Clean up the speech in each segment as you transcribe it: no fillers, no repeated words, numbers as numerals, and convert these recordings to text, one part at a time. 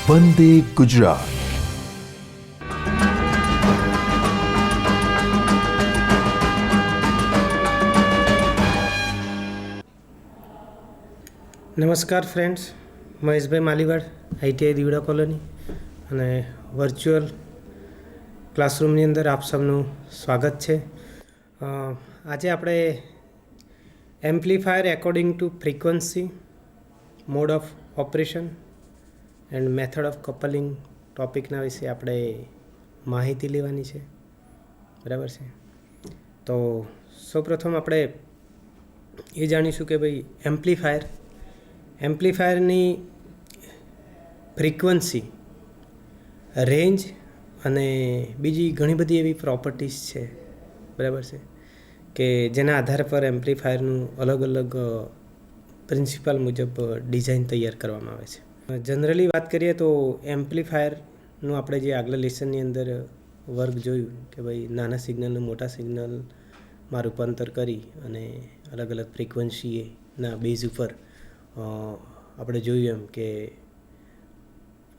વંદે ગુજરાત. નમસ્કાર friends, Maheshbhai Maliwad, ITI Divda colony અને virtual ક્લાસરૂમની અંદર આપ સૌનું સ્વાગત છે. આજે આપણે amplifier according to frequency, mode of operation and method of coupling ટોપિકના વિશે આપણે માહિતી લેવાની છે. બરાબર છે. તો સૌપ્રથમ આપણે એ જાણીશું કે ભાઈ એમ્પ્લીફાયરની ફ્રીક્વન્સી, રેન્જ અને બીજી ઘણી બધી એવી પ્રોપર્ટીઝ છે. બરાબર છે, કે જેના આધાર પર એમ્પ્લીફાયરનું અલગ અલગ પ્રિન્સિપલ મુજબ ડિઝાઇન તૈયાર કરવામાં આવે છે. જનરલી વાત કરીએ તો એમ્પ્લીફાયરનું આપણે જે આગલા લેસનની અંદર વર્ગ જોયું કે ભાઈ નાના સિગ્નલનું મોટા સિગ્નલમાં રૂપાંતર કરી અને અલગ અલગ ફ્રીક્વન્સીના બેઝ ઉપર આપણે જોયું એમ કે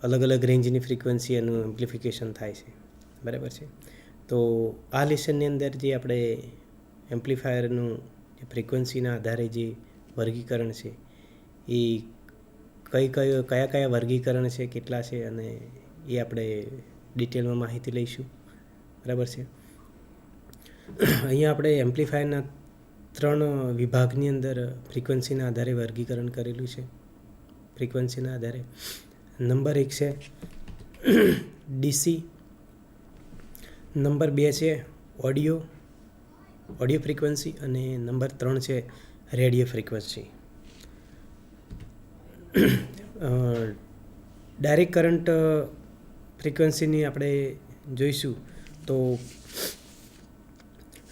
અલગ અલગ રેન્જની ફ્રીક્વન્સી એનું એમ્પ્લિફિકેશન થાય છે. બરાબર છે. તો આ લેસનની અંદર જે આપણે એમ્પ્લીફાયરનું ફ્રીક્વન્સીના આધારે જે વર્ગીકરણ છે એ કયા વર્ગીકરણ છે, કેટલા છે, અને એ આપણે ડિટેલમાં માહિતી લઈશું. બરાબર છે. અહીંયા આપણે એમ્પ્લીફાયરના 3 વિભાગની અંદર ફ્રીક્વન્સીના આધારે વર્ગીકરણ કરેલું છે. ફ્રીક્વન્સીના આધારે નંબર 1 છે ડીસી, નંબર 2 છે ઓડિયો ફ્રીક્વન્સી અને નંબર 3 છે રેડિયો ફ્રીક્વન્સી. ડાયરેક્ટ કરંટ ફ્રીક્વન્સીની આપણે જોઈશું તો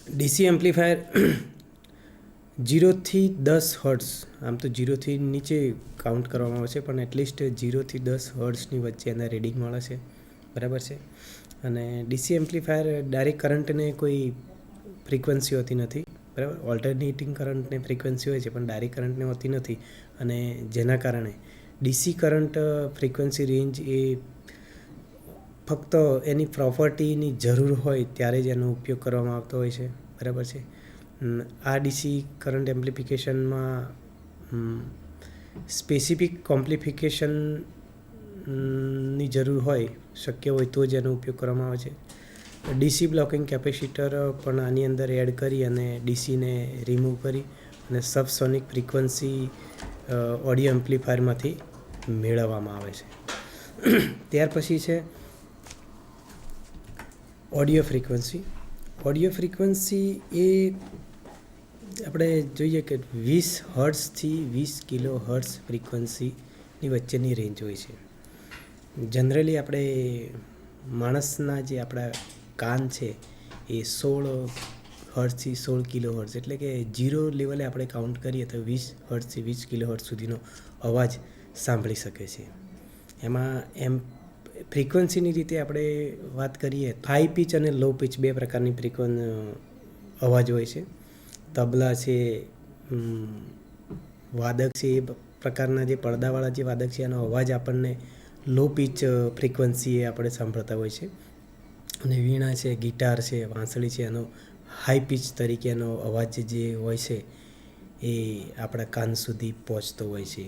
ડીસી એમ્પ્લીફાયર 0 થી 10 હર્ટ્ઝ, આમ તો 0 થી નીચે કાઉન્ટ કરવામાં આવે છે, પણ એટલીસ્ટ 0 થી 10 હર્ટ્ઝની વચ્ચે એના રીડિંગ મળે છે. બરાબર છે. અને ડીસી એમ્પ્લીફાયર ડાયરેક્ટ કરંટને કોઈ ફ્રીક્વન્સી હોતી નથી. બરાબર. ઓલ્ટરનેટિંગ કરંટને ફ્રીક્વન્સી હોય છે, પણ ડાયરેક્ટ કરંટને હોતી નથી. અને જેના કારણે ડીસી કરંટ ફ્રીક્વન્સી રેન્જ એ ફક્ત એની પ્રોપર્ટીની જરૂર હોય ત્યારે જ એનો ઉપયોગ કરવામાં આવતો હોય છે. બરાબર છે. આ ડીસી કરંટ એમ્પ્લિફિકેશનમાં સ્પેસિફિક કોમ્પ્લિફિકેશનની જરૂર હોય, શક્ય હોય તો જ એનો ઉપયોગ કરવામાં આવે છે. ડીસી બ્લોકિંગ કેપેસિટર પણ આની અંદર એડ કરી અને ડીસીને રિમૂવ કરી અને સબસોનિક ફ્રીક્વન્સી ઓડિયો એમ્પ્લીફાયરમાંથી મેળવવામાં આવે છે. ત્યાર પછી છે ઓડિયો ફ્રીક્વન્સી એ આપણે જોઈએ કે 20 હર્ટ્ઝથી 20 કિલો હર્ટ્ઝ ફ્રીક્વન્સીની વચ્ચેની રેન્જ હોય છે. જનરલી આપણે માણસના જે આપણા કાન છે એ 16 હર્ટ્ઝથી 16 કિલો હર્ટ્ઝ, એટલે કે 0 લેવલે આપણે કાઉન્ટ કરીએ તો 20 હર્ટ્ઝથી 20 કિલો હર્ટ્ઝ સુધીનો અવાજ સાંભળી શકે છે. એમાં ફ્રીક્વન્સીની રીતે આપણે વાત કરીએ, હાઈ પિચ અને લો પિચ 2 પ્રકારની અવાજ હોય છે. તબલા છે, વાદક છે, એ પ્રકારના જે પડદાવાળા જે વાદક છે એનો અવાજ આપણને લો પિચ ફ્રીક્વન્સી એ આપણે સાંભળતા હોય છે. અને વીણા છે, ગિટાર છે, વાંસળી છે, એનો હાઈ પિચ તરીકે એનો અવાજ જે હોય છે એ આપણા કાન સુધી પહોંચતો હોય છે.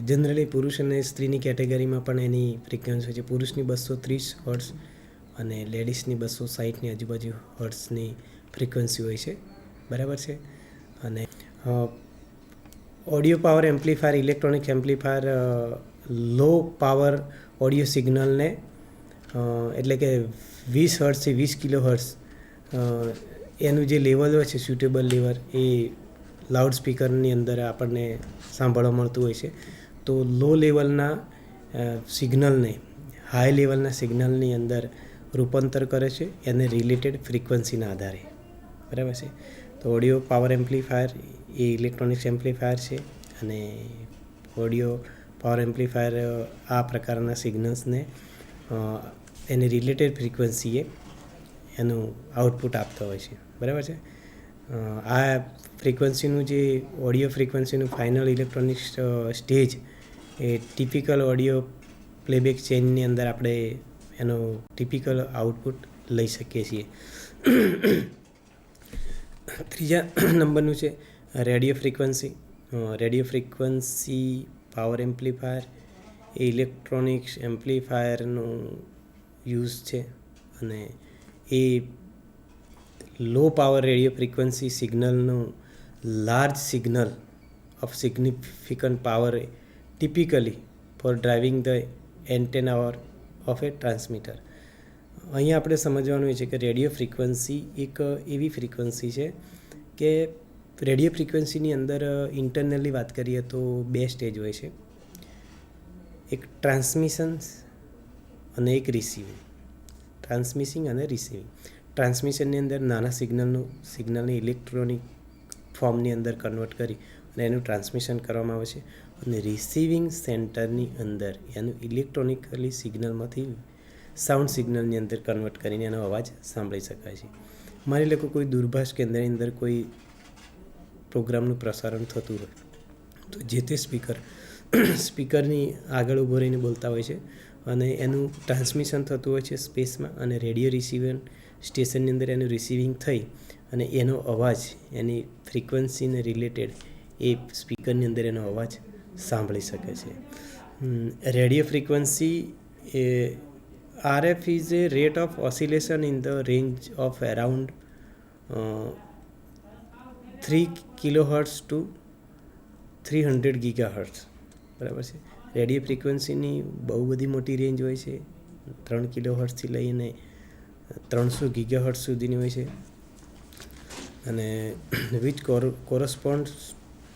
જનરલી પુરુષ અને સ્ત્રીની કેટેગરીમાં પણ એની ફ્રીક્વન્સી હોય છે. પુરુષની 230 હર્ટ્ઝ અને લેડીઝની 260ની આજુબાજુ હર્ટ્ઝની ફ્રીક્વન્સી હોય છે. બરાબર છે. અને audio power amplifier, electronic amplifier low power audio સિગ્નલને એટલે કે 20 હર્ટ્ઝથી 20 કિલો હર્ટ્ઝ એનું જે લેવલ હોય છે, સ્યુટેબલ લેવલ, એ લાઉડ સ્પીકરની અંદર આપણને સાંભળવા મળતું હોય છે. તો લો લેવલના સિગ્નલને હાઈ લેવલના સિગ્નલની અંદર રૂપાંતર કરે છે એને રિલેટેડ ફ્રીક્વન્સીના આધારે. બરાબર છે. તો ઓડિયો પાવર એમ્પ્લીફાયર એ ઇલેક્ટ્રોનિક્સ એમ્પ્લીફાયર છે અને ઓડિયો પાવર એમ્પ્લીફાયર આ પ્રકારના સિગ્નલ્સને એની રિલેટેડ ફ્રીક્વન્સીએ એનું આઉટપુટ આપતા હોય છે. બરાબર છે. આ ફ્રીક્વન્સીનું જે ઓડિયો ફ્રીક્વન્સીનું ફાઇનલ ઇલેક્ટ્રોનિક સ્ટેજ એ ટિપિકલ ઓડિયો પ્લેબેક ચેનની અંદર આપણે એનો ટિપિકલ આઉટપુટ લઈ શકીએ છીએ. ત્રીજા નંબરનું છે radio frequency. Radio frequency power amplifier એ ઇલેક્ટ્રોનિક્સ એમ્પ્લીફાયરનું યુઝ છે અને a low power radio frequency સિગ્નલનું large signal of significant power typically for driving the antenna of a transmitter. અહીંયા આપણે સમજવાનું છે કે રેડિયો ફ્રીક્વન્સી એક એવી ફ્રીક્વન્સી છે કે રેડિયો ફ્રીક્વન્સીની અંદર ઇન્ટરનલી વાત કરીએ તો 2 સ્ટેજ હોય છે, એક ટ્રાન્સમિશન્સ અને એક રિસીવિંગ. ટ્રાન્સમિશિંગ અને રિસીવિંગ. ટ્રાન્સમિશનની અંદર નાના સિગ્નલને ઇલેક્ટ્રોનિક ફોર્મની અંદર કન્વર્ટ કરી અને એનું ટ્રાન્સમિશન કરવામાં આવે છે અને રિસીવિંગ સેન્ટરની અંદર એનું ઇલેક્ટ્રોનિકલી સિગ્નલમાંથી સાઉન્ડ સિગ્નલની અંદર કન્વર્ટ કરીને એનો અવાજ સાંભળી શકાય છે. માની લો કે કોઈ દૂરભાષ કેન્દ્રની અંદર કોઈ પ્રોગ્રામનું પ્રસારણ થતું હોય તો જે તે સ્પીકરની આગળ ઊભો રહીને બોલતા હોય છે અને એનું ટ્રાન્સમિશન થતું હોય છે સ્પેસમાં અને રેડિયો રિસીવર સ્ટેશનની અંદર એનું રિસીવિંગ થઈ અને એનો અવાજ એની ફ્રીક્વન્સીને રિલેટેડ એ સ્પીકરની અંદર એનો અવાજ સાંભળી શકે છે. Radio frequency A RF is a rate of oscillation in the range of around 3 kilohertz to 300 gigahertz. બરાબર છે. રેડિયો ફ્રીક્વન્સીની બહુ બધી મોટી રેન્જ હોય છે, 3 કિલોહર્ટ્ઝથી લઈને 300 ગીગાહર્ટ્ઝ સુધીની હોય છે અને which corresponds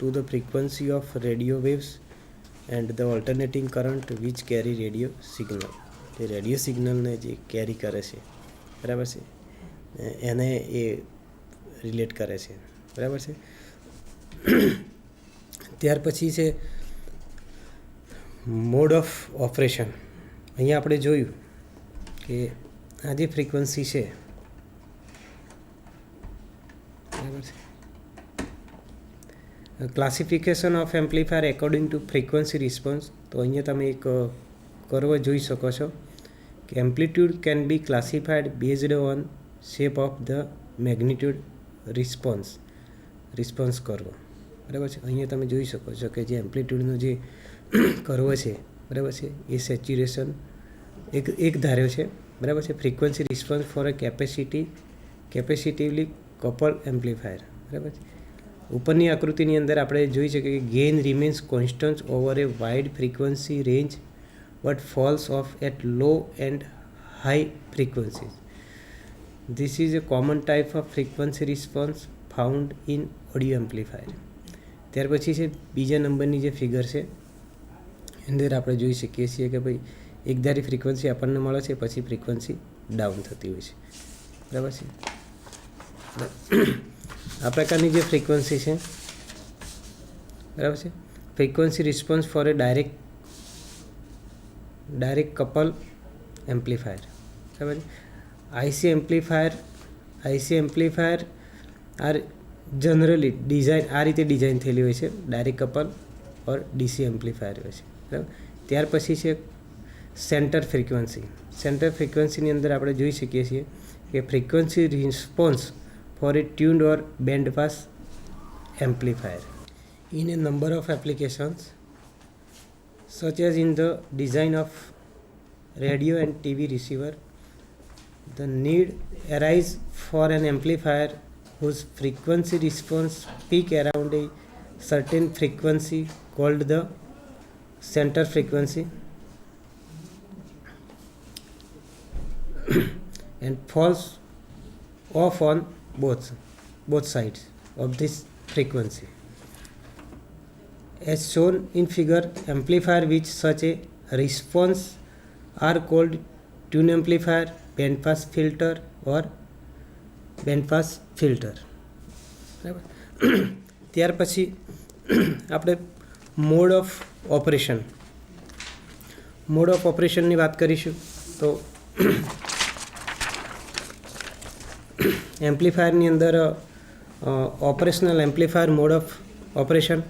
to the frequency of radio waves and the alternating current which carry radio signal. A radio સિગ્નલને જે કેરી કરે છે, બરાબર છે, એને એ રિલેટ કરે છે, બરાબર છે. ત્યાર પછી છે મોડ ઓફ ઓપરેશન. અહીંયા આપણે જોયું કે આ જે ફ્રીક્વન્સી છે, બરાબર છે, classification of amplifier according to frequency response. તો અહીંયા તમે એક કર્વ જોઈ શકો છો કે amplitude can be classified based on shape of the magnitude response curve, બરાબર છે. અહીંયા તમે જોઈ શકો છો કે જે એમ્પ્લિટ્યુડનો જે કર્વ છે, બરાબર છે, એ સેચ્યુરેશન એક ધાર્યો છે, બરાબર છે. Frequency response for a capacitively couple amplifier, બરાબર છે. ઉપરની આકૃતિની અંદર આપણે જોઈ શકીએ કે gain remains constant over a wide frequency range but falls off at low and high frequencies. This is a common type of frequency response found in audio amplifier. ત્યાર પછી છે બીજા નંબરની જે ફિગર છે એની અંદર આપણે જોઈ શકીએ છીએ કે ભાઈ એકધારી ફ્રીક્વન્સી આપણને મળે છે, પછી ફ્રીક્વન્સી ડાઉન થતી હોય છે, બરાબર છે. આ પ્રકારની જે ફ્રીક્વન્સી છે, બરાબર છે, frequency response for A direct couple amplifier, બરાબર. IC amplifier are generally design આ રીતે ડિઝાઇન થયેલી હોય છે, ડાયરેક્ટ કપલ ઓર ડીસી એમ્પ્લીફાયર હોય છે, બરાબર. ત્યાર પછી છે સેન્ટર ફ્રીક્વન્સીની અંદર આપણે જોઈ શકીએ છીએ કે frequency response for a tuned or band pass amplifier in a number of applications such as in the design of radio and TV receiver. The need arises for an amplifier whose frequency response peak around a certain frequency called the center frequency and falls off on both sides of this frequency. As shown in figure, amplifier with such a response are called tune amplifier, band pass filter or band pass filter. બરાબર. ત્યાર પછી આપણે mode of ઓપરેશનની વાત કરીશું. તો એમ્પ્લીફાયરની અંદર operational amplifier mode of operation,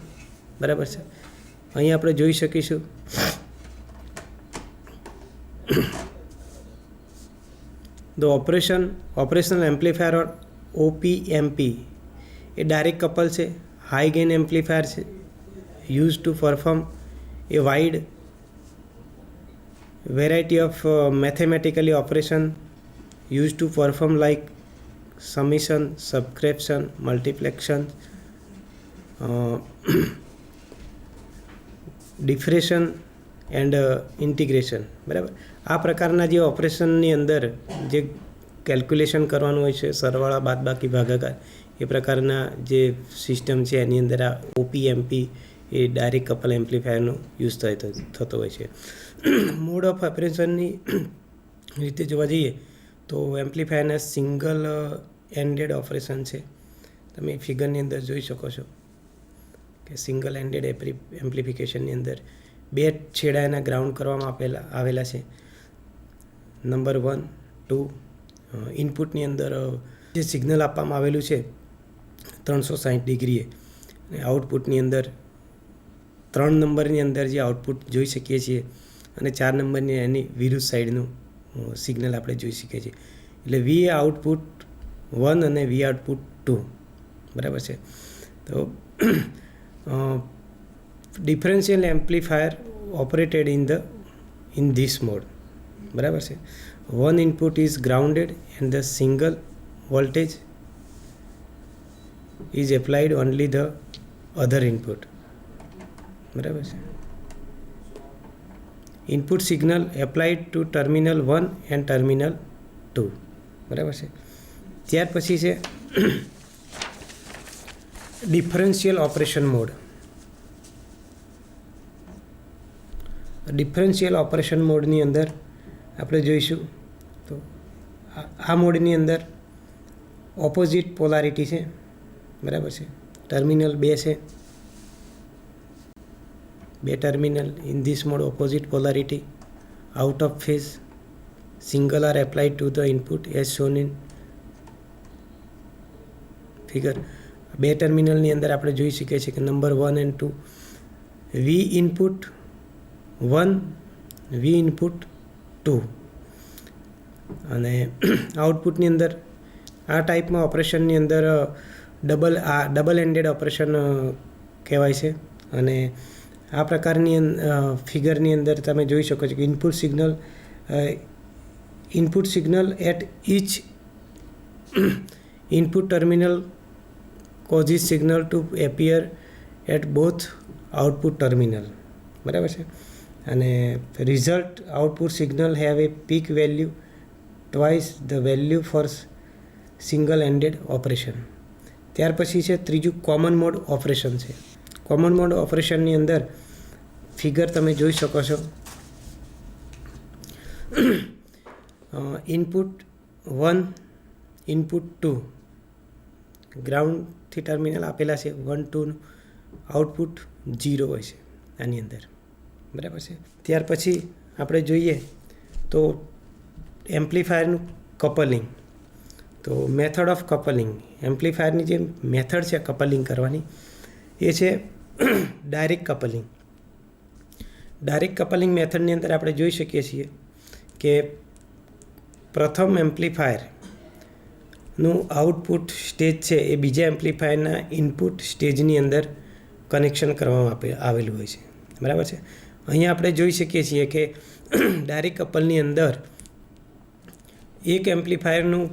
બરાબર છે. અહીં આપણે જોઈ શકીશું the operational amplifier or opamp એ ડાયરેક્ટ કપલ છે, હાઈ ગેઇન એમ્પ્લીફાયર છે, use to perform a wide variety of mathematically operation use to perform like summation, subscription, multiplication, differentiation and integration. બરાબર, આ પ્રકારના જે ઓપરેશનની અંદર જે કેલ્ક્યુલેશન કરવાનું હોય છે, સરવાળા, બાદબાકી, ભાગાકાર, એ પ્રકારના જે સિસ્ટમ છે એની અંદર આ ઓપીએમપી એ ડાયરેક્ટ કપલ એમ્પ્લીફાયરનો યુઝ થતો હોય છે. મોડ ઓફ ઓપરેશનની રીતે જોવા જઈએ તો એમ્પ્લીફાયરના સિંગલ એન્ડેડ ઓપરેશન છે. તમે ફિગરની અંદર જોઈ શકો છો કે સિંગલ એન્ડેડ એમ્પ્લિફિકેશનની અંદર બે છેડા એના ગ્રાઉન્ડ કરવામાં આવેલા છે. નંબર 1, 2 ઇનપુટની અંદર જે સિગ્નલ આપવામાં આવેલું છે 360 ડિગ્રીએ, અને આઉટપુટની અંદર 3 નંબરની અંદર જે આઉટપુટ જોઈ શકીએ છીએ અને 4 નંબરની એની વિરુદ્ધ સાઈડનું સિગ્નલ આપણે જોઈ શકીએ છીએ. એટલે વી આઉટપુટ 1 અને વી આઉટપુટ 2. બરાબર છે. તો differential amplifier operated in this mode. બરાબર છે. One input is grounded and the single voltage is applied only the other input. બરાબર છે. Input signal applied to terminal 1 and terminal 2. બરાબર છે. ત્યાર પછી છે differential operation mode. Differential operation મોડની અંદર આપણે જોઈશું તો આ મોડની અંદર ઓપોઝિટ પોલારિટી છે. બરાબર છે. ટર્મિનલ 2 છે, 2 terminal. In this mode opposite polarity, out of phase, signal are applied to the input as shown in figure. 2 ટર્મિનલની અંદર આપણે જોઈ શકીએ છીએ કે નંબર 1 and 2 V input 1, V input 2, અને આઉટપુટની અંદર આ ટાઈપમાં ઓપરેશનની અંદર ડબલ એન્ડેડ ઓપરેશન કહેવાય છે. અને આ પ્રકારની ફિગરની અંદર તમે જોઈ શકો છો કે input signal at each input terminal causes signal to appear at both output terminal. બરાબર છે. અને result output signal have a peak value twice the value for single ended operation. ત્યાર પછી છે ત્રીજું કોમન મોડ ઓપરેશન છે. Common mode ઓપરેશનની અંદર ફિગર તમે જોઈ શકો છો. ઇનપુટ 1, ઇનપુટ 2, ગ્રાઉન્ડથી ટર્મિનલ આપેલા છે 1, 2, આઉટપુટ 0 હોય છે આની અંદર. બરાબર છે. ત્યાર પછી આપણે જોઈએ તો એમ્પ્લીફાયરનું કપલિંગ. તો મેથડ ઓફ કપલિંગ, એમ્પ્લીફાયરની જે મેથડ છે કપલિંગ કરવાની એ છે ડાયરેક્ટ કપલિંગ. ડાયરેક્ટ કપલિંગ મેથડની અંદર આપણે જોઈ શકીએ છીએ કે પ્રથમ એમ્પ્લીફાયરનું આઉટપુટ સ્ટેજ છે એ બીજા એમ્પ્લીફાયરના ઇનપુટ સ્ટેજની અંદર કનેક્શન કરવામાં આવેલું હોય છે. બરાબર છે. અહીંયા આપણે જોઈ શકીએ છીએ કે ડાયરેક્ટ કપલની અંદર એક એમ્પ્લીફાયરનું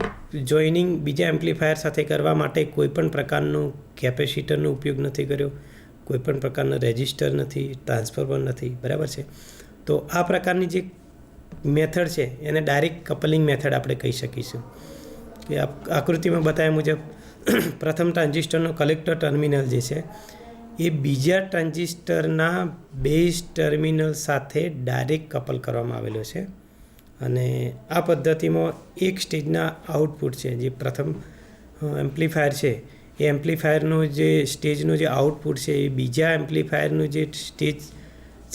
જોઈનિંગ બીજા એમ્પ્લીફાયર સાથે કરવા માટે કોઈપણ પ્રકારનો કેપેસિટરનો ઉપયોગ નથી કર્યો, કોઈપણ પ્રકારનો રેઝિસ્ટર નથી, ટ્રાન્સફોર્મર નથી. બરાબર છે. તો આ પ્રકારની જે મેથડ છે એને ડાયરેક્ટ કપલિંગ મેથડ આપણે કહી શકીશું. કે આકૃતિમાં બતાવ્યા મુજબ પ્રથમ ટ્રાન્ઝિસ્ટરનો કલેક્ટર ટર્મિનલ જે છે એ બીજા ટ્રાન્ઝિસ્ટરના બેઝ ટર્મિનલ સાથે ડાયરેક્ટ કપલ કરવામાં આવેલો છે. અને આ પદ્ધતિમાં એક સ્ટેજના આઉટપુટ છે જે પ્રથમ એમ્પ્લીફાયર છે એ એમ્પ્લીફાયરનો જે સ્ટેજનો જે આઉટપુટ છે એ બીજા એમ્પ્લીફાયરનું જે સ્ટેજ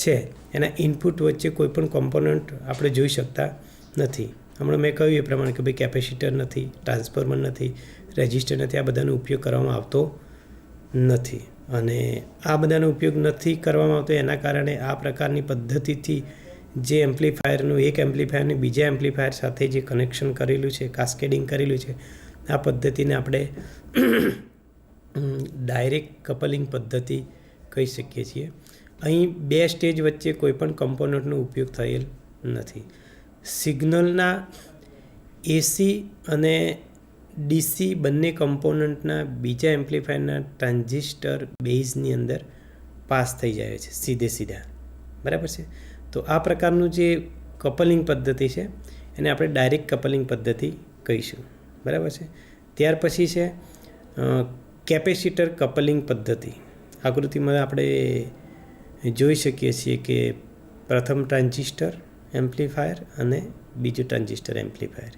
છે એના ઇનપુટ વચ્ચે કોઈપણ કોમ્પોનન્ટ આપણે જોઈ શકતા નથી. હમણાં મેં કહ્યું એ પ્રમાણે કે ભાઈ કેપેસિટર નથી, ટ્રાન્સફોર્મર નથી, રેઝિસ્ટર નથી, આ બધાનો ઉપયોગ કરવામાં આવતો નથી. અને આ બધાનો ઉપયોગ નથી કરવામાં આવતો. એના કારણે આ પ્રકારની પદ્ધતિથી જે એમ્પ્લીફાયરનું એક એમ્પ્લીફાયરને બીજા એમ્પ્લીફાયર સાથે જે કનેક્શન કરેલું છે, કાસ્કેડિંગ કરેલું છે, આ પદ્ધતિને આપણે ડાયરેક્ટ કપલિંગ પદ્ધતિ કહી શકીએ છીએ. અહીં બે સ્ટેજ વચ્ચે કોઈપણ કમ્પોનન્ટનો ઉપયોગ થયેલ નથી. સિગ્નલના એસી અને ડીસી બંને કમ્પોનન્ટના બીજા એમ્પ્લીફાયરના ટ્રાન્ઝિસ્ટર બેઝની અંદર પાસ થઈ જાય છે સીધા, બરાબર છે. તો આ પ્રકારનું જે કપલિંગ પદ્ધતિ છે એને આપણે ડાયરેક્ટ કપલિંગ પદ્ધતિ કહીશું, બરાબર છે. ત્યાર પછી છે કેપેસિટર કપલિંગ પદ્ધતિ. આકૃતિમાં આપણે જોઈ શકીએ છીએ કે પ્રથમ ટ્રાન્ઝિસ્ટર એમ્પ્લીફાયર અને બીજું ટ્રાન્ઝિસ્ટર એમ્પ્લીફાયર,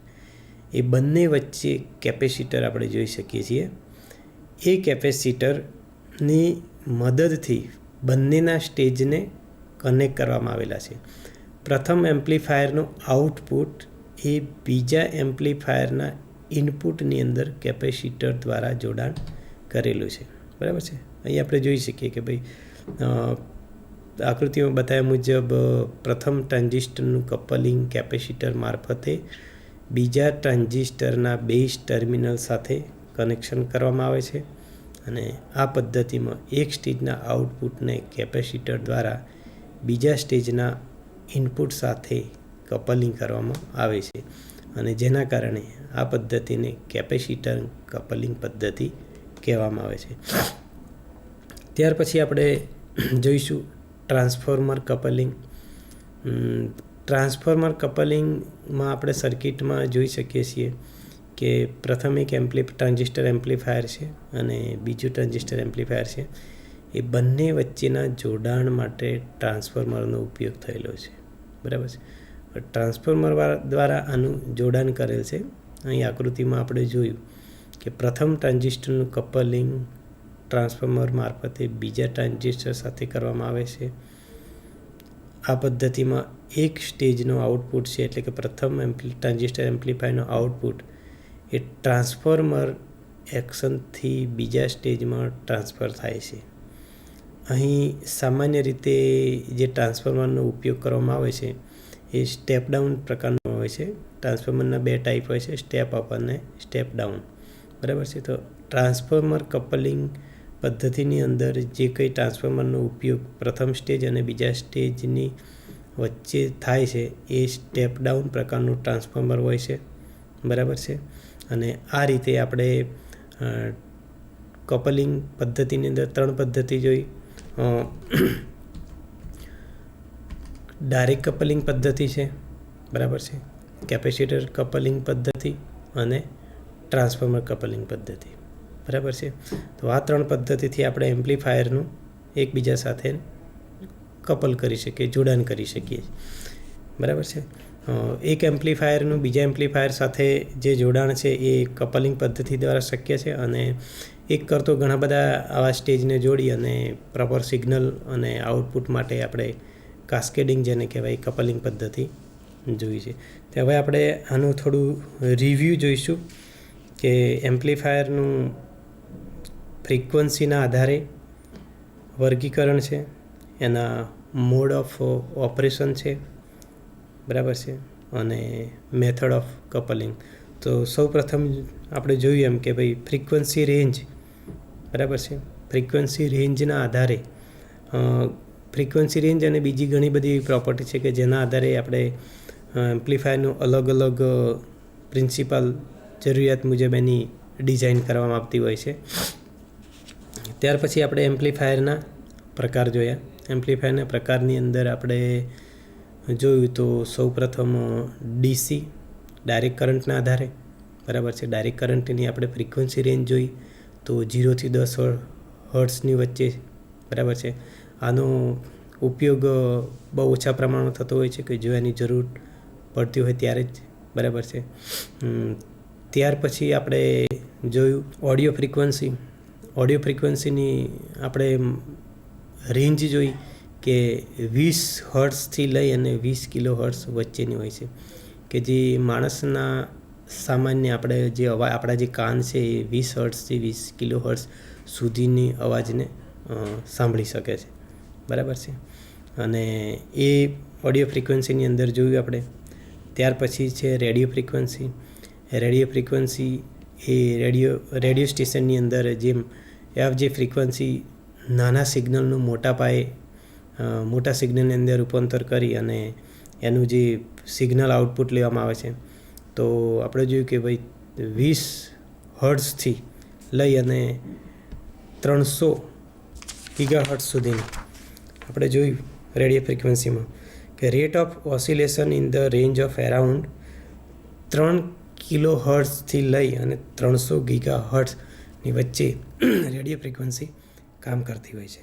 એ બંને વચ્ચે કેપેસિટર આપણે જોઈ શકીએ છીએ. એ કેપેસિટરની મદદથી બંનેના સ્ટેજને કનેક્ટ કરવામાં આવેલા છે. પ્રથમ એમ્પ્લીફાયરનું આઉટપુટ એ બીજા એમ્પ્લીફાયરના ઇનપુટની અંદર કેપેસિટર દ્વારા જોડાણ કરેલું છે, બરાબર છે. અહીં આપણે જોઈ શકીએ કે ભાઈ આકૃતિમાં બતાવ્યા મુજબ પ્રથમ ટ્રાન્ઝિસ્ટરનું કપલિંગ કેપેસિટર મારફતે બીજા ટ્રાન્ઝિસ્ટરના બેઝ ટર્મિનલ સાથે કનેક્શન કરવામાં આવે છે અને આ પદ્ધતિમાં એક સ્ટેજના આઉટપુટને કેપેસિટર દ્વારા બીજા સ્ટેજના ઇનપુટ સાથે કપલિંગ કરવામાં આવે છે અને જેના કારણે આ પદ્ધતિને કેપેસિટર કપલિંગ પદ્ધતિ કહેવામાં આવે છે. ત્યાર પછી આપણે જોઈશું ટ્રાન્સફોર્મર કપલિંગ. ટ્રાન્સફોર્મર કપલિંગમાં આપણે સર્કિટમાં જોઈ શકીએ છીએ કે પ્રથમ એક ટ્રાન્ઝિસ્ટર એમ્પ્લીફાયર છે અને બીજું ટ્રાન્ઝિસ્ટર એમ્પ્લીફાયર છે. એ બંને વચ્ચેના જોડાણ માટે ટ્રાન્સફોર્મરનો ઉપયોગ થયેલો છે, બરાબર છે. ટ્રાન્સફોર્મર દ્વારા આનું જોડાણ કરેલ છે. અહીં આકૃતિમાં આપણે જોયું કે પ્રથમ ટ્રાન્ઝિસ્ટરનું કપલિંગ ટ્રાન્સફોર્મર મારફતે બીજા ટ્રાન્ઝિસ્ટર સાથે કરવામાં આવે છે. આ પદ્ધતિમાં એક સ્ટેજનો આઉટપુટ છે, એટલે કે પ્રથમ ટ્રાન્ઝિસ્ટર એમ્પ્લીફાયરનો આઉટપુટ એ ટ્રાન્સફોર્મર એક્શનથી બીજા સ્ટેજમાં ટ્રાન્સફર થાય છે. અહીં સામાન્ય રીતે જે ટ્રાન્સફોર્મરનો ઉપયોગ કરવામાં આવે છે એ સ્ટેપ ડાઉન પ્રકારનો હોય છે. ટ્રાન્સફોર્મરના બે ટાઈપ હોય છે, સ્ટેપ અપ અને સ્ટેપ ડાઉન, બરાબર છે. તો ટ્રાન્સફોર્મર કપલિંગ પદ્ધતિની અંદર જે કંઈ ટ્રાન્સફોર્મરનો ઉપયોગ પ્રથમ સ્ટેજ અને બીજા સ્ટેજની વચ્ચે થાય છે એ સ્ટેપ ડાઉન પ્રકારનું ટ્રાન્સફોર્મર હોય છે, બરાબર છે. અને આ રીતે આપણે કપલિંગ પદ્ધતિની અંદર ત્રણ પદ્ધતિ જોઈ. ડાયરેક્ટ કપલિંગ પદ્ધતિ છે, બરાબર છે, કેપેસિટર કપલિંગ પદ્ધતિ અને ટ્રાન્સફોર્મર કપલિંગ પદ્ધતિ, બરાબર છે. તો આ ત્રણ પદ્ધતિથી આપણે એમ્પ્લીફાયરનું એકબીજા સાથે કપલ કરી શકીએ, જોડાણ કરી શકીએ, બરાબર છે. એક એમ્પ્લીફાયરનું બીજા એમ્પ્લીફાયર સાથે જે જોડાણ છે એ કપલિંગ પદ્ધતિ દ્વારા શક્ય છે અને એક કરતો ઘણા બધા આવા સ્ટેજને જોડી અને પ્રોપર સિગ્નલ અને આઉટપુટ માટે આપણે કાસ્કેડિંગ જેને કહેવાય કપલિંગ પદ્ધતિ જોઈ છે. તો હવે આપણે આનું થોડું રિવ્યૂ જોઈશું કે એમ્પ્લીફાયરનું ફ્રીક્વન્સીના આધારે વર્ગીકરણ છે, એના મોડ ઓફ ઓપરેશન છે, બરાબર છે, અને મેથડ ઓફ કપલિંગ. તો સૌપ્રથમ આપણે જોયું એમ કે ભાઈ ફ્રીક્વન્સી રેન્જ, બરાબર છે. ફ્રીક્વન્સી રેન્જના આધારે ફ્રીક્વન્સી રેન્જ અને બીજી ઘણી બધી પ્રોપર્ટી છે કે જેના આધારે આપણે એમ્પ્લીફાયરનું અલગ અલગ પ્રિન્સિપલ જરૂરિયાત મુજબ એની ડિઝાઇન કરવામાં આવતી હોય છે. ત્યાર પછી આપણે એમ્પ્લીફાયરના પ્રકાર જોયા. એમ્પ્લીફાયરના પ્રકારની અંદર આપણે જોયું તો સૌપ્રથમ ડીસી ડાયરેક્ટ કરંટના આધારે, બરાબર છે. ડાયરેક્ટ કરંટની આપણે ફ્રીક્વન્સી રેન્જ જોઈ તો 0 થી 10 હર્ટ્ઝની વચ્ચે, બરાબર છે. આનો ઉપયોગ બહુ ઓછા પ્રમાણમાં થતો હોય છે કે જો એની જરૂર પડતી હોય ત્યારે જ, બરાબર છે. ત્યાર પછી આપણે જોયું ઓડિયો ફ્રીક્વન્સી. ઓડિયો ફ્રીક્વન્સીની આપણે રેન્જ જોઈ કે 20 હર્ટ્ઝથી લઈ અને 20 કિલો હર્ટ્ઝ વચ્ચેની હોય છે કે જે માણસના સામાન્ય આપણે જે અવાજ આપણા જે કાન છે એ 20 હર્ટ્ઝથી 20 કિલો હર્ટ્ઝ સુધીની અવાજને સાંભળી શકે છે, બરાબર છે. અને એ ઓડિયો ફ્રિકવન્સીની અંદર જોયું આપણે. ત્યાર પછી છે રેડિયો ફ્રિકવન્સી. રેડિયો ફ્રિકવન્સી એ રેડિયો સ્ટેશનની અંદર જે ફ્રિકવન્સી નાના સિગ્નલનું મોટા સિગ્નલની અંદર રૂપાંતર કરી અને એનું જે સિગ્નલ આઉટપુટ લેવામાં આવે છે. તો આપણે જોયું કે ભાઈ 20 હર્ટ્ઝથી લઈ અને 300 ગીગાહર્ટ્ઝ સુધીની આપણે જોયું રેડિયો ફ્રિકવન્સીમાં કે rate of oscillation in the range of around 3 kilo હર્ટ્ઝથી લઈ અને 300 ગીગાહર્ટ્ઝની વચ્ચે રેડિયો ફ્રિકવન્સી કામ કરતી હોય છે,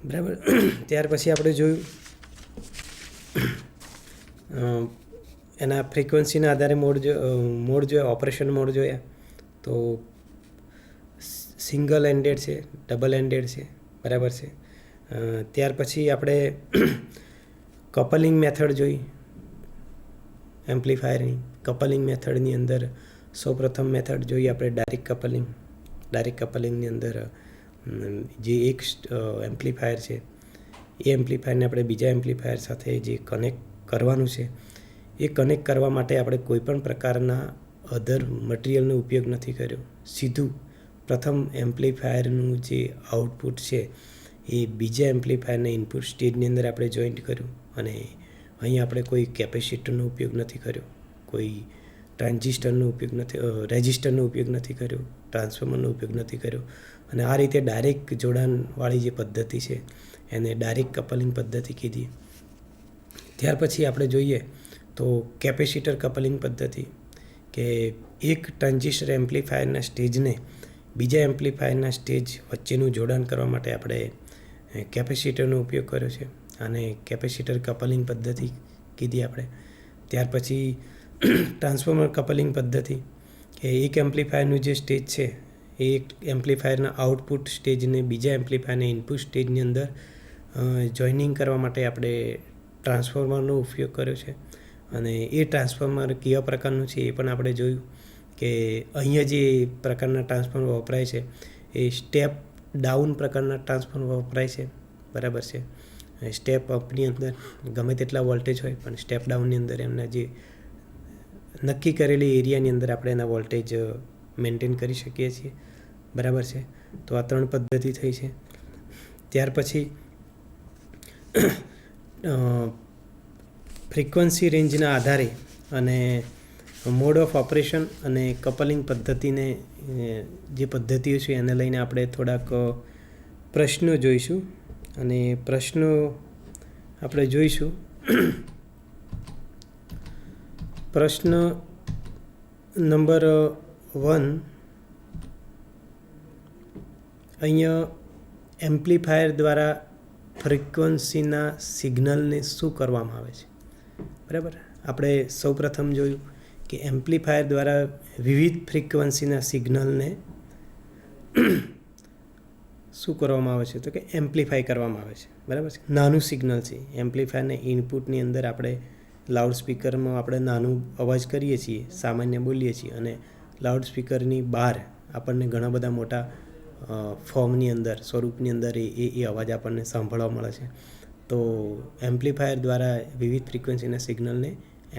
બરાબર. ત્યાર પછી આપણે જોયું એના ફ્રિકવન્સીના આધારે મોડ જોયા, ઓપરેશન મોડ જોયા. તો સિંગલ એન્ડેડ છે, ડબલ એન્ડેડ છે, બરાબર છે. ત્યાર પછી આપણે કપલિંગ મેથડ જોઈ એમ્પ્લીફાયરની. કપલિંગ મેથડની અંદર સૌપ્રથમ મેથડ જોઈએ આપણે ડાયરેક્ટ કપલિંગની અંદર જે એક એમ્પ્લીફાયર છે એ એમ્પ્લીફાયરને આપણે બીજા એમ્પ્લીફાયર સાથે જે કનેક્ટ કરવાનું છે એ કનેક્ટ કરવા માટે આપણે કોઈપણ પ્રકારના અધર મટિરિયલનો ઉપયોગ નથી કર્યો. સીધું પ્રથમ એમ્પ્લીફાયરનું જે આઉટપુટ છે એ બીજા એમ્પ્લીફાયરના ઇનપુટ સ્ટેજની અંદર આપણે જોઈન્ટ કર્યું. અને અહીં આપણે કોઈ કેપેસિટરનો ઉપયોગ નથી કર્યો, કોઈ રેઝિસ્ટરનો ઉપયોગ નથી કર્યો, ટ્રાન્સફોર્મરનો ઉપયોગ નથી કર્યો. અને આ રીતે ડાયરેક્ટ જોડાણવાળી જે પદ્ધતિ છે એને ડાયરેક્ટ કપલિંગ પદ્ધતિ કીધી. ત્યાર પછી આપણે જોઈએ તો કેપેસિટર કપલિંગ પદ્ધતિ, કે એક ટ્રાન્ઝિસ્ટર એમ્પ્લીફાયરના સ્ટેજને બીજા એમ્પ્લીફાયરના સ્ટેજ વચ્ચેનું જોડાણ કરવા માટે આપણે કેપેસિટરનો ઉપયોગ કર્યો છે, અને કેપેસિટર કપલિંગ પદ્ધતિ કીધી આપણે. ત્યાર પછી ટ્રાન્સફોર્મર કપલિંગ પદ્ધતિ, કે એક એમ્પ્લીફાયરનું જે સ્ટેજ છે એ એક એમ્પ્લીફાયરના આઉટપુટ સ્ટેજને બીજા એમ્પ્લીફાયરના ઇનપુટ સ્ટેજની અંદર જોઈનિંગ કરવા માટે આપણે ટ્રાન્સફોર્મરનો ઉપયોગ કર્યો છે. અને એ ટ્રાન્સફોર્મર કેવા પ્રકારનું છે એ પણ આપણે જોયું કે અહીંયા જે પ્રકારના ટ્રાન્સફોર્મર વપરાય છે એ સ્ટેપ ડાઉન પ્રકારના ટ્રાન્સફોર્મર વપરાય છે, બરાબર છે. સ્ટેપ અપની અંદર ગમે તેટલા વોલ્ટેજ હોય, પણ સ્ટેપ ડાઉનની અંદર એમના જે નક્કી કરેલી એરિયાની અંદર આપણે એના વોલ્ટેજ મેન્ટેન કરી શકીએ છીએ, બરાબર છે. તો આ 3 પદ્ધતિ થઈ છે. ત્યાર પછી ફ્રિકવન્સી રેન્જના આધારે અને મોડ ઓફ ઓપરેશન અને કપલિંગ પદ્ધતિને જે પદ્ધતિઓ છે એને લઈને આપણે થોડાક પ્રશ્નો જોઈશું. અને પ્રશ્નો આપણે જોઈશું. પ્રશ્ન નંબર 1, અહીંયા એમ્પ્લીફાયર દ્વારા ફ્રિકવન્સીના સિગ્નલને શું કરવામાં આવે છે, બરાબર. આપણે સૌપ્રથમ જોયું કે એમ્પ્લીફાયર દ્વારા વિવિધ ફ્રિકવન્સીના સિગ્નલને શું કરવામાં આવે છે, તો કે એમ્પ્લીફાય કરવામાં આવે છે, બરાબર છે. નાનું સિગ્નલ છે, એમ્પ્લીફાયરના ઇનપુટની અંદર આપણે લાઉડસ્પીકરમાં આપણે નાનું અવાજ કરીએ છીએ, સામાન્ય બોલીએ છીએ, અને લાઉડસ્પીકરની બહાર આપણને ઘણા બધા મોટા ફોર્મની અંદર, સ્વરૂપની અંદર એ અવાજ આપણને સાંભળવા મળે છે. તો એમ્પ્લીફાયર દ્વારા વિવિધ ફ્રિકવન્સીના સિગ્નલને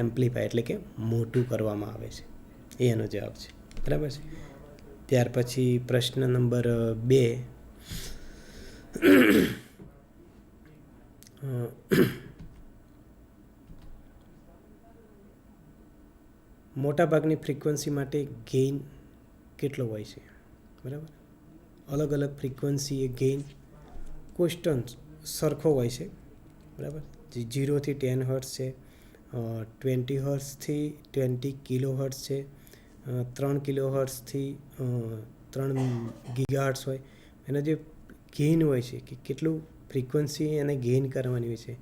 એમ્પ્લીફાય એટલે કે મોટું કરવામાં આવે છે, એ એનો જવાબ છે, બરાબર છે. ત્યાર પછી પ્રશ્ન નંબર 2, મોટાભાગની ફ્રિકવન્સી માટે ગેઇન કેટલો હોય છે, બરાબર. અલગ અલગ ફ્રિકવન્સી એ ગેઇન કોન્સ્ટન્ટ સરખો હોય છે, બરાબર. જે 0 થી 10 હર્ટ્ઝ છે, 20 હર્ટ્ઝથી 20 કિલો હર્ટ્ઝ છે, 3 કિલો હર્ટ્ઝથી 3 ગીગાહર્ટ્ઝ હોય. એનો જે ગેઇન હોય છે કે કેટલું ફ્રિકવન્સી એને ગેઇન કરવાની હોય છે,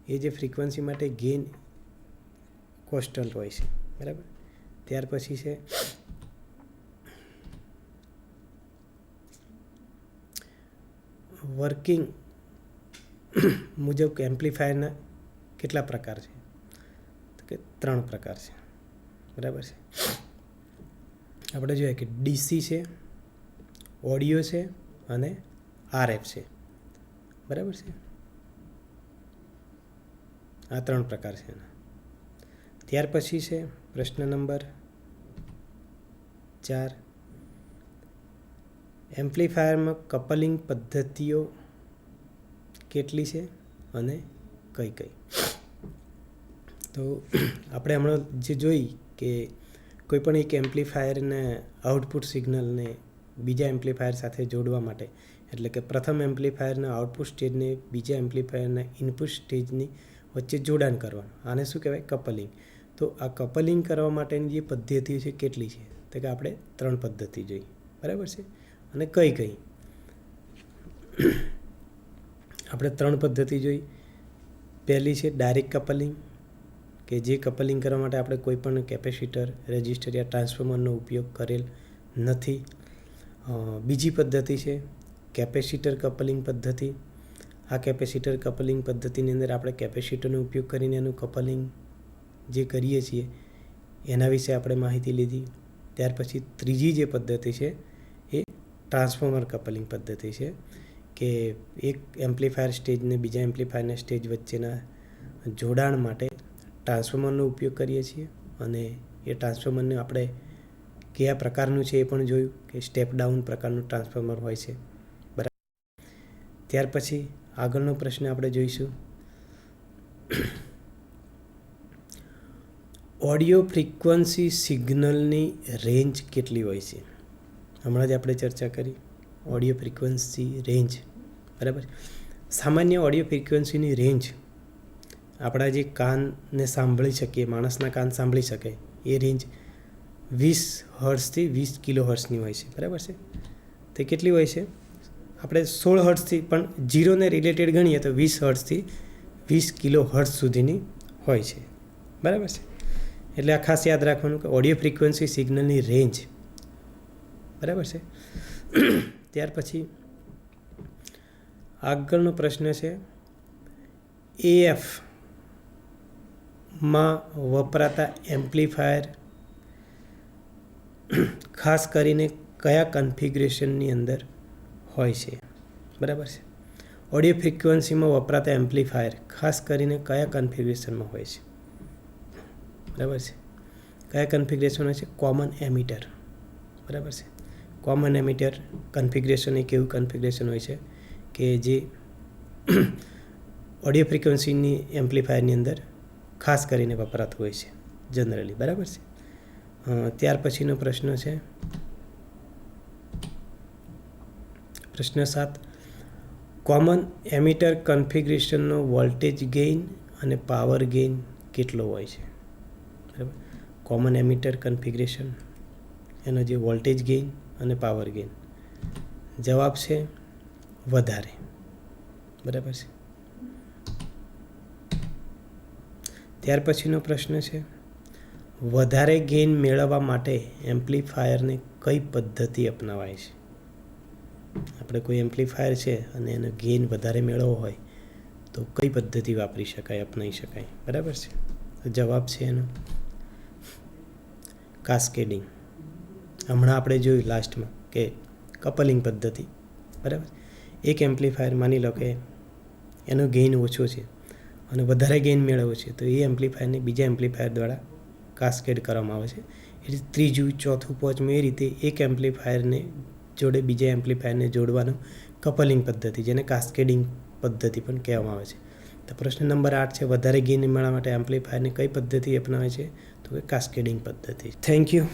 એ જે ફ્રિકવન્સી માટે ગેઇન કોન્સ્ટન્ટ હોય છે, બરાબર. ત્યાર પછી છે વર્કિંગ મુજબ એમ્પ્લીફાયરના કેટલા પ્રકાર છે, તો કે 3 પ્રકાર છે, બરાબર છે. આપણે જોઈએ કે ડીસી છે, ઓડિયો છે અને RF છે. બરાબર છે. આ 3 પ્રકાર છે એના. ત્યાર પછી છે પ્રશ્ન નંબર 4. એમ્પ્લીફાયરમાં કપલિંગ પદ્ધતિઓ કેટલી છે અને કઈ કઈ? તો આપણે હમણાં જે જોઈ કે કોઈ પણ એક એમ્પ્લીફાયરને આઉટપુટ સિગ્નલને બીજા એમ્પ્લીફાયર સાથે જોડવા માટે, એટલે કે પ્રથમ એમ્પ્લીફાયરના આઉટપુટ સ્ટેજને બીજા એમ્પ્લીફાયરના ઇનપુટ સ્ટેજની વચ્ચે જોડાણ કરવાનું, આને શું કહેવાય? કપલિંગ. તો આ કપલિંગ કરવા માટેની જે પદ્ધતિઓ છે કેટલી છે? તો કે આપણે 3 પદ્ધતિ જોઈ. બરાબર છે. અને કઈ કઈ? આપણે 3 પદ્ધતિ જોઈ. પહેલી છે ડાયરેક્ટ કપલિંગ, કે જે કપલિંગ કરવા માટે આપણે કોઈ પણ કેપેસિટર, રેઝિસ્ટર યા ટ્રાન્સફોર્મરનો ઉપયોગ કરેલ નથી. બીજી પદ્ધતિ છે કેપેસિટર કપલિંગ પદ્ધતિ. આ કેપેસિટર કપલિંગ પદ્ધતિની અંદર આપણે કેપેસિટરનો ઉપયોગ કરીને એનું કપલિંગ જે કરીએ છીએ એના વિશે આપણે માહિતી લીધી. ત્યાર પછી ત્રીજી જે પદ્ધતિ છે એ ટ્રાન્સફોર્મર કપલિંગ પદ્ધતિ છે, કે એક એમ્પ્લીફાયર સ્ટેજને બીજા એમ્પ્લીફાયરના સ્ટેજ વચ્ચેના જોડાણ માટે ટ્રાન્સફોર્મરનો ઉપયોગ કરીએ છીએ. અને એ ટ્રાન્સફોર્મરને આપણે કયા પ્રકારનું છે એ પણ જોયું, કે સ્ટેપ ડાઉન પ્રકારનું ટ્રાન્સફોર્મર હોય છે. બરાબર. ત્યાર પછી આગળનો પ્રશ્ન આપણે જોઈશું, ઓડિયો ફ્રીક્વન્સી સિગ્નલની રેન્જ કેટલી હોય છે? હમણાં જ આપણે ચર્ચા કરી ઓડિયો ફ્રીક્વન્સી રેન્જ. બરાબર. સામાન્ય ઓડિયો ફ્રીક્વન્સીની રેન્જ આપણા જે કાનને સાંભળી શકીએ, માણસના કાન સાંભળી શકે એ રેન્જ 20 હર્ટ્ઝથી 20 કિલો હર્ટ્ઝની હોય છે. બરાબર છે. તે કેટલી હોય છે? આપણે 16 હર્ટ્ઝથી પણ 0ને રિલેટેડ ગણીએ તો 20 હર્ટ્ઝથી 20 કિલો હર્ટ્ઝ સુધીની હોય છે. બરાબર છે. એટલે આ ખાસ યાદ રાખવાનું કે ઓડિયો ફ્રીક્વન્સી સિગ્નલની રેન્જ. બરાબર છે. ત્યાર પછી આગળનો પ્રશ્ન છે AF માં વપરાતા એમ્પ્લીફાયર ખાસ કરીને કયા કન્ફિગ્યુરેશનની અંદર હોય છે? બરાબર છે. ઓડિયો ફ્રીક્વન્સીમાં વપરાતા એમ્પ્લીફાયર ખાસ કરીને કયા કન્ફિગ્યુરેશનમાં હોય છે? બરાબર છે. કયા કન્ફિગ્યુરેશન હોય છે? Common emitter. બરાબર છે. કોમન એમિટર કન્ફિગ્યુરેશન એક એવું કન્ફિગ્યુરેશન હોય છે કે જે ઓડિયો ફ્રીક્વન્સીની એમ્પ્લીફાયરની અંદર ખાસ કરીને વપરાતું હોય છે જનરલી. બરાબર છે. ત્યાર પછીનો પ્રશ્ન છે પ્રશ્ન 7. કોમન એમિટર કન્ફિગ્યુરેશનનો વોલ્ટેજ ગેઇન અને પાવર ગેઇન કેટલો હોય છે? બરાબર. કોમન એમિટર કન્ફિગ્યુરેશન એનો જે વોલ્ટેજ ગેઇન અને પાવર ગેઇન, જવાબ છે વધારે. બરાબર છે. ત્યાર પછીનો પ્રશ્ન છે વધારે ગેઇન મેળવવા માટે એમ્પ્લીફાયરને કઈ પદ્ધતિ અપનાવાય છે? આપણે કોઈ એમ્પ્લીફાયર છે અને એનો ગેઇન વધારે મેળવવો હોય તો કઈ પદ્ધતિ વાપરી શકાય, અપનાવી શકાય? બરાબર છે. તો જવાબ છે એનો કાસ્કેડિંગ. હમણાં આપણે જોયું લાસ્ટમાં કે કપલિંગ પદ્ધતિ. બરાબર. એક એમ્પ્લીફાયર માની લો કે એનો ગેઇન ઓછો છે અને વધારે ગેઇન મેળવવો છે, તો એ એમ્પ્લીફાયરને બીજા એમ્પ્લીફાયર દ્વારા કાસ્કેડ કરવામાં આવે છે. એટલે ત્રીજું, ચોથું, પાંચમું એ રીતે એક એમ્પ્લીફાયરને જોડે બીજા એમ્પ્લીફાયરને જોડવાનું કપલિંગ પદ્ધતિ, જેને કાસ્કેડિંગ પદ્ધતિ પણ કહેવામાં આવે છે. તો પ્રશ્ન નંબર 8 છે વધારે ગેઇન મેળવવા માટે એમ્પ્લીફાયરને કઈ પદ્ધતિ અપનાવે છે? તો કે કાસ્કેડિંગ પદ્ધતિ. Thank you.